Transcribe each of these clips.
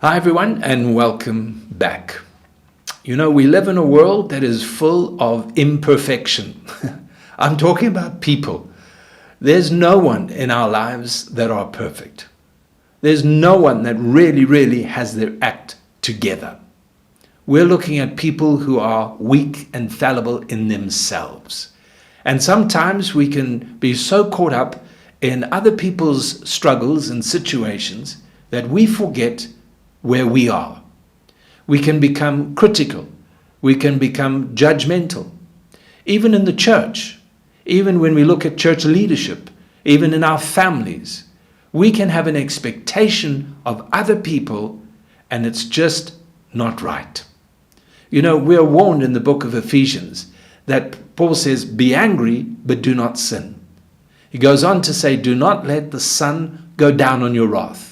Hi everyone and welcome back. You know, we live in a world that is full of imperfection. I'm talking about people. There's no one in our lives that are perfect. There's no one that really has their act together. We're looking at people who are weak and fallible in themselves. And sometimes we can be so caught up in other people's struggles and situations that we forget where we are. We can become critical. We can become judgmental. Even in the church, even when we look at church leadership, even in our families, we can have an expectation of other people and it's just not right. You know, we're warned in the book of Ephesians that Paul says, be angry, but do not sin. He goes on to say, do not let the sun go down on your wrath.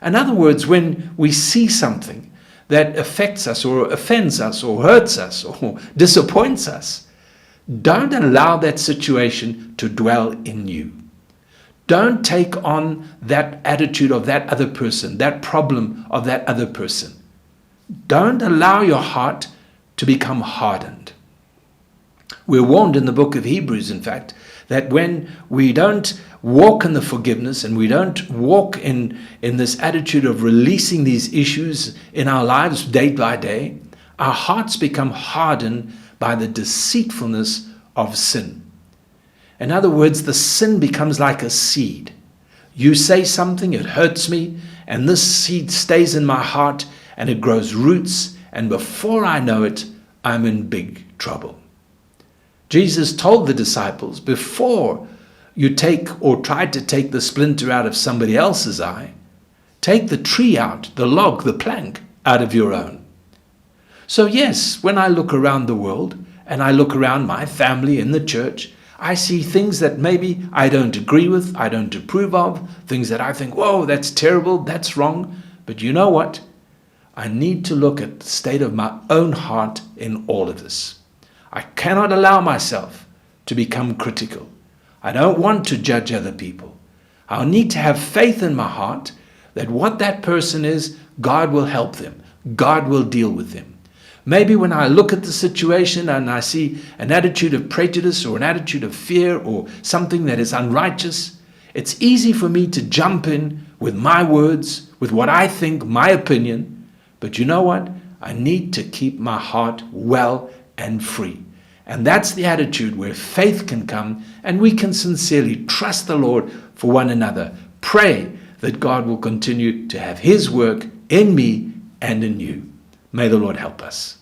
In other words, when we see something that affects us or offends us or hurts us or disappoints us, don't allow that situation to dwell in you. Don't take on that attitude of that other person, that problem of that other person. Don't allow your heart to become hardened. We're warned in the book of Hebrews, in fact, that when we don't walk in the forgiveness and we don't walk in this attitude of releasing these issues in our lives day by day, our hearts become hardened by the deceitfulness of sin. In other words, the sin becomes like a seed. You say something, it hurts me, and this seed stays in my heart and it grows roots, and before I know it, I'm in big trouble. Jesus told the disciples, before you take or try to take the splinter out of somebody else's eye, take the tree out, the log, the plank out of your own. So yes, when I look around the world and I look around my family in the church, I see things that maybe I don't agree with, I don't approve of, things that I think, whoa, that's terrible, that's wrong. But you know what? I need to look at the state of my own heart in all of this. I cannot allow myself to become critical. I don't want to judge other people. I'll need to have faith in my heart that what that person is, God will help them. God will deal with them. Maybe when I look at the situation and I see an attitude of prejudice or an attitude of fear or something that is unrighteous, it's easy for me to jump in with my words, with what I think, my opinion. But you know what? I need to keep my heart well and free. And that's the attitude where faith can come and we can sincerely trust the Lord for one another. Pray that God will continue to have His work in me and in you. May the Lord help us.